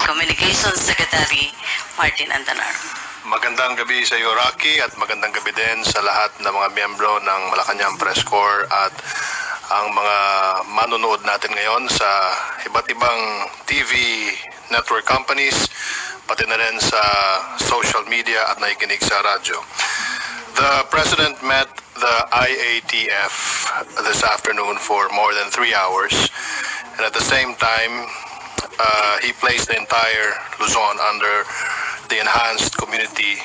Communications Secretary Martin Andanar. Magandang gabi sa iyo, Rocky, at magandang gabi din sa lahat ng mga miyembro ng Malacanang Press Corps at ang mga manonood natin ngayon sa iba't ibang TV network companies, pati na rin sa social media at nakikinig sa radyo. The President met the IATF this afternoon for more than 3 hours, and at the same time, he placed the entire Luzon under the enhanced community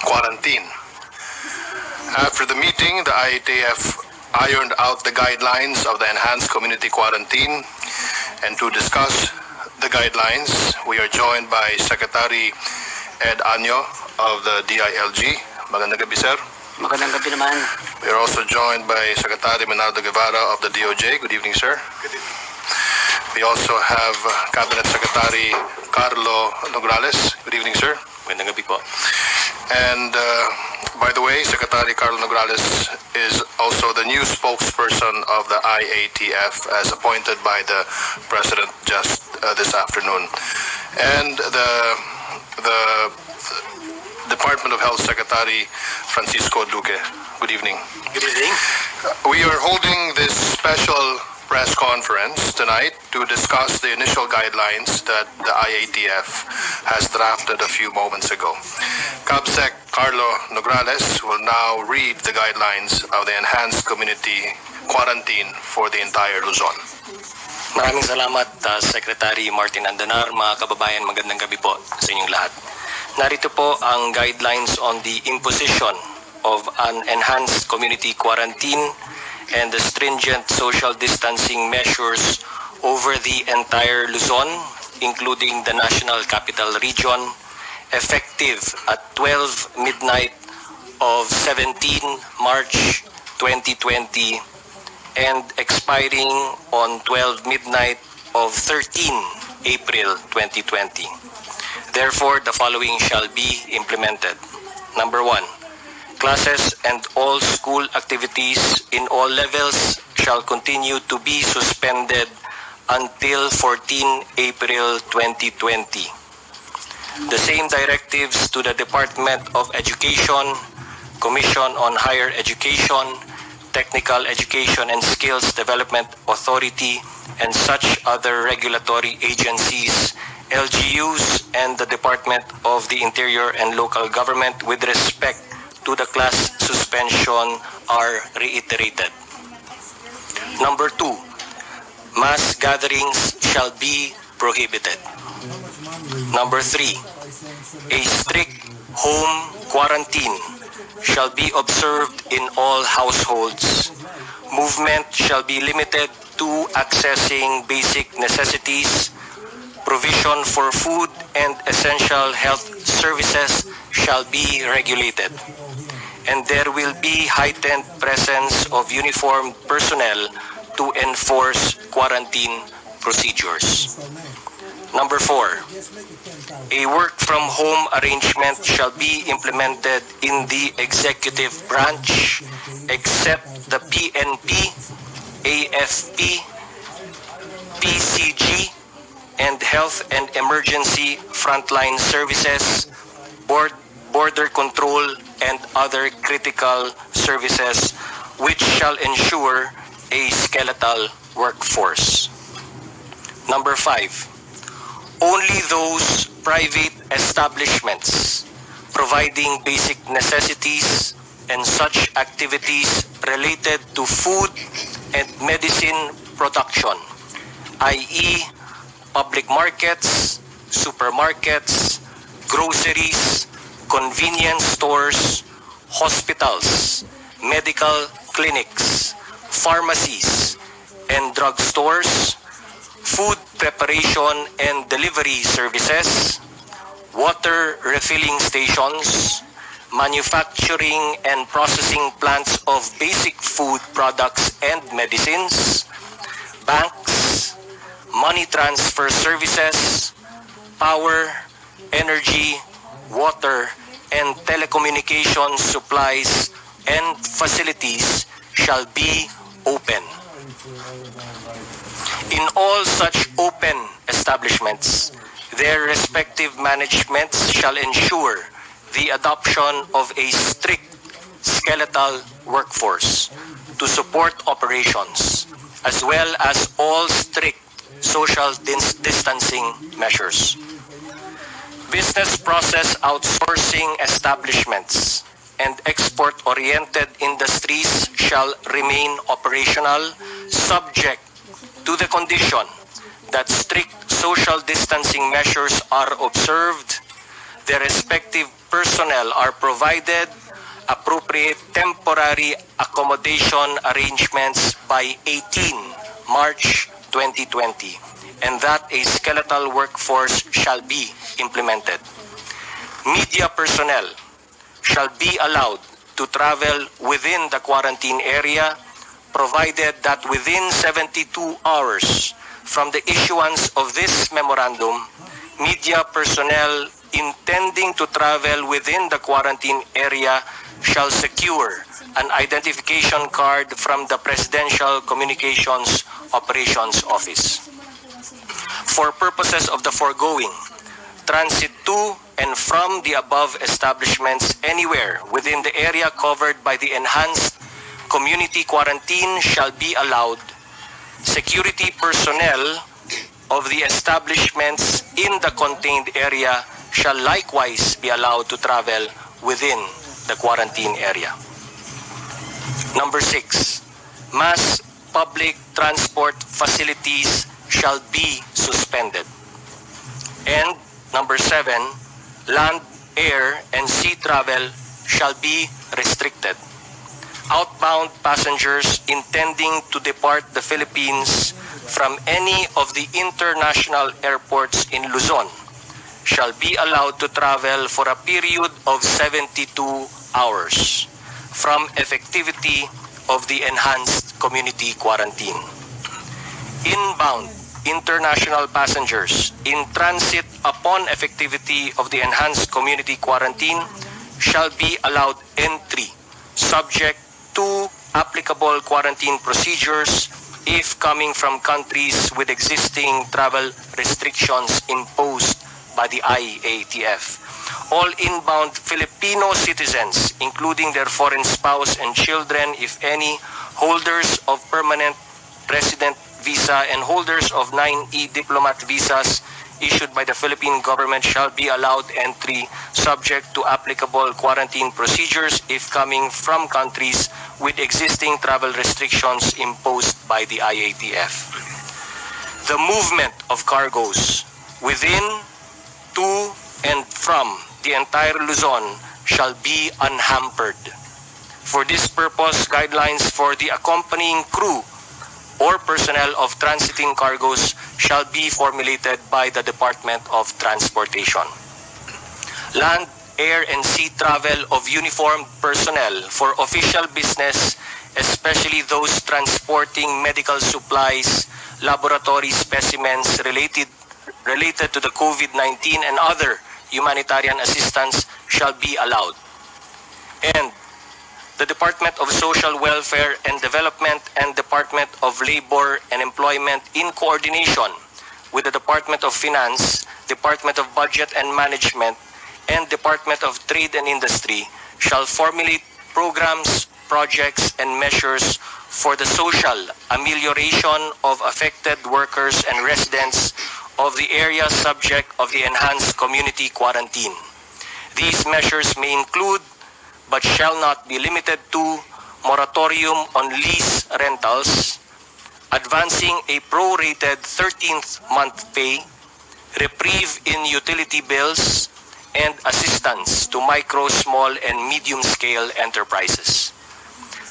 quarantine. After the meeting, the IATF ironed out the guidelines of the enhanced community quarantine, and to discuss the guidelines, we are joined by Secretary Ed Anyo of the DILG. Magandang gabi, sir. Magandang gabi naman. We are also joined by Secretary Menardo Guevara of the DOJ. Good evening, sir. Good evening. We also have Cabinet Secretary Carlo Nograles. Good evening, sir. Magandang gabi po. And by the way, Secretary Carlo Nograles is also the new spokesperson of the IATF as appointed by the President just this afternoon. And the Department of Health Secretary Francisco Duque. Good evening. Good evening. We are holding this special press conference tonight to discuss the initial guidelines that the IATF has drafted a few moments ago. CABSEC Carlo Nograles will now read the guidelines of the enhanced community quarantine for the entire Luzon. Maraming salamat, Secretary Martin Andanar. Mga kababayan, magandang gabi po sa inyong lahat. Narito po ang guidelines on the imposition of an enhanced community quarantine and the stringent social distancing measures over the entire Luzon, including the National Capital Region, effective at 12 midnight of 17 March 2020 and expiring on 12 midnight of 13 April 2020. Therefore, the following shall be implemented. Number 1. Classes and all school activities in all levels shall continue to be suspended until 14 April 2020. The same directives to the Department of Education, Commission on Higher Education, Technical Education and Skills Development Authority, and such other regulatory agencies, LGUs, and the Department of the Interior and Local Government with respect to the class suspension are reiterated. Number 2, mass gatherings shall be prohibited. Number 3, a strict home quarantine shall be observed in all households. Movement shall be limited to accessing basic necessities. Provision for food and essential health services shall be regulated. And there will be heightened presence of uniformed personnel to enforce quarantine procedures. Number 4, a work-from-home arrangement shall be implemented in the executive branch except the PNP, AFP, PCG, and Health and Emergency Frontline Services, Border Control, and other critical services, which shall ensure a skeletal workforce. Number 5, only those private establishments providing basic necessities and such activities related to food and medicine production, i.e., public markets, supermarkets, groceries, convenience stores, hospitals, medical clinics, pharmacies, and drug stores, food preparation and delivery services, water refilling stations, manufacturing and processing plants of basic food products and medicines, banks, money transfer services, power, energy, water, and telecommunications supplies and facilities shall be open. In all such open establishments, establishments, their respective managements shall ensure the adoption of a strict skeletal workforce to support operations, as well as all strict social distancing measures. Business process outsourcing establishments and export-oriented industries shall remain operational, subject to the condition that strict social distancing measures are observed, their respective personnel are provided appropriate temporary accommodation arrangements by 18 March 2020, and that a skeletal workforce shall be implemented. Media personnel shall be allowed to travel within the quarantine area, provided that within 72 hours from the issuance of this memorandum, media personnel intending to travel within the quarantine area shall secure an identification card from the Presidential Communications Operations Office. For purposes of the foregoing, transit to and from the above establishments anywhere within the area covered by the enhanced community quarantine shall be allowed. Security personnel of the establishments in the contained area shall likewise be allowed to travel within the quarantine area. Number 6, mass public transport facilities shall be suspended. And number 7, land, air, and sea travel shall be restricted. Outbound passengers intending to depart the Philippines from any of the international airports in Luzon shall be allowed to travel for a period of 72 hours from effectivity of the enhanced community quarantine. Inbound international passengers in transit upon effectivity of the enhanced community quarantine shall be allowed entry subject to applicable quarantine procedures if coming from countries with existing travel restrictions imposed by the IATF. All inbound Filipino citizens, including their foreign spouse and children, if any, holders of permanent resident visa and holders of 9E diplomat visas issued by the Philippine government shall be allowed entry subject to applicable quarantine procedures if coming from countries with existing travel restrictions imposed by the IATF. The movement of cargoes within, to, and from the entire Luzon shall be unhampered. For this purpose, guidelines for the accompanying crew or personnel of transiting cargoes shall be formulated by the Department of Transportation. Land, air, and sea travel of uniformed personnel for official business, especially those transporting medical supplies, laboratory specimens related to the COVID-19 and other humanitarian assistance shall be allowed. And the Department of Social Welfare and Development and Department of Labor and Employment, in coordination with the Department of Finance, Department of Budget and Management, and Department of Trade and Industry, shall formulate programs, projects, and measures for the social amelioration of affected workers and residents of the area subject of the enhanced community quarantine. These measures may include, but shall not be limited to, moratorium on lease rentals, advancing a prorated 13th month pay, reprieve in utility bills, and assistance to micro, small, and medium-scale enterprises.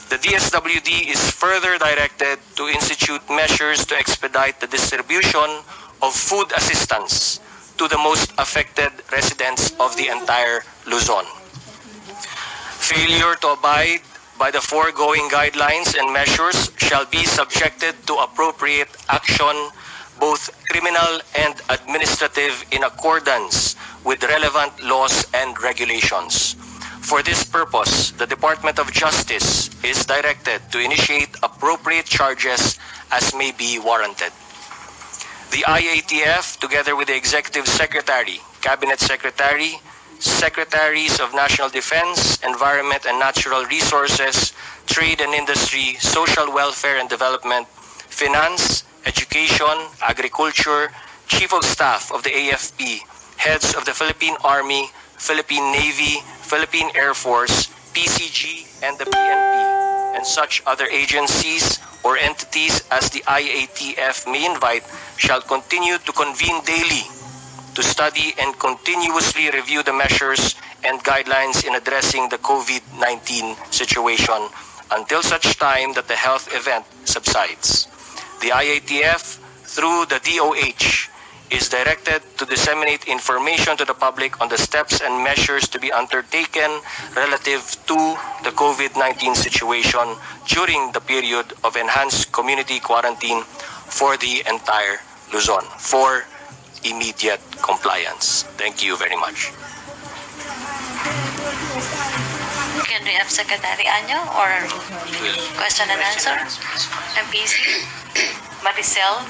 The DSWD is further directed to institute measures to expedite the distribution of food assistance to the most affected residents of the entire Luzon. Failure to abide by the foregoing guidelines and measures shall be subjected to appropriate action, both criminal and administrative, in accordance with relevant laws and regulations. For this purpose, the Department of Justice is directed to initiate appropriate charges as may be warranted. The IATF, together with the Executive Secretary, Cabinet Secretary, Secretaries of National Defense, Environment and Natural Resources, Trade and Industry, Social Welfare and Development, Finance, Education, Agriculture, Chief of Staff of the AFP, Heads of the Philippine Army, Philippine Navy, Philippine Air Force, PCG, and the PNP, and such other agencies or entities as the IATF may invite shall continue to convene daily to study and continuously review the measures and guidelines in addressing the COVID-19 situation until such time that the health event subsides. The IATF, through the DOH, is directed to disseminate information to the public on the steps and measures to be undertaken relative to the COVID-19 situation during the period of enhanced community quarantine for the entire Luzon for immediate compliance. Thank you very much. Can we have Secretary Anyo or question and answer? MPC? Maricel?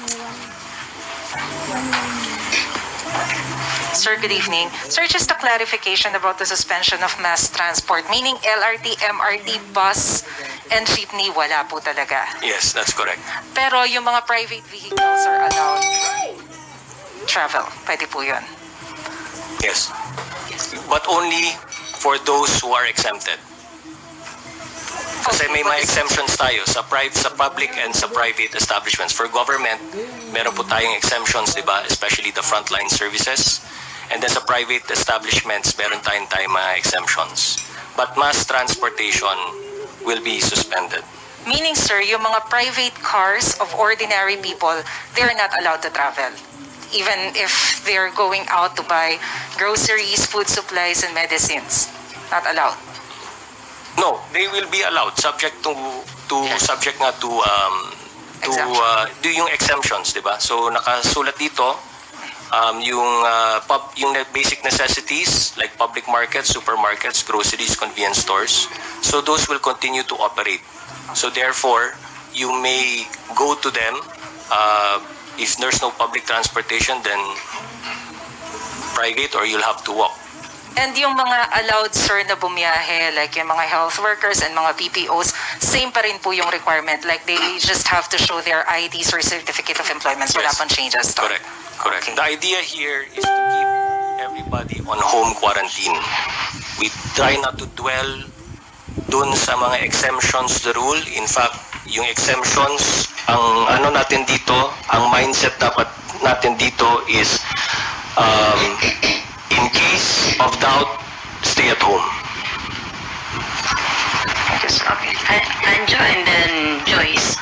Sir, good evening. Sir, just a clarification about the suspension of mass transport, meaning LRT, MRT, bus, and jeepney, wala po talaga. Yes, that's correct. Pero yung mga private vehicles are allowed travel. Pwede po yun. Yes. But only for those who are exempted. Kasi may mga exemptions tayo sa public and sa private establishments. For government, meron po tayong exemptions, di ba? Especially the frontline services. And then sa private establishments, meron tayong mga exemptions. But mass transportation will be suspended. Meaning, sir, yung mga private cars of ordinary people, they're not allowed to travel. Even if they're going out to buy groceries, food supplies, and medicines. Not allowed. No, they will be allowed subject to Yes. subject nga to do yung exemptions, 'di ba? So nakasulat dito yung basic necessities like public markets, supermarkets, groceries, convenience stores. So those will continue to operate. So therefore, you may go to them if there's no public transportation, then private or you'll have to walk. And yung mga allowed, sir, na bumiyahe, like yung mga health workers and mga PPOs, same pa rin po yung requirement. Like they just have to show their IDs or certificate of employment. Wala Yes. pang changes. To. Correct. Okay. The idea here is to keep everybody on home quarantine. We try not to dwell dun sa mga exemptions to the rule. In fact, yung exemptions, ang ano natin dito, ang mindset dapat natin dito is in case of doubt, stay at home. Okay. Anjo and then Joyce.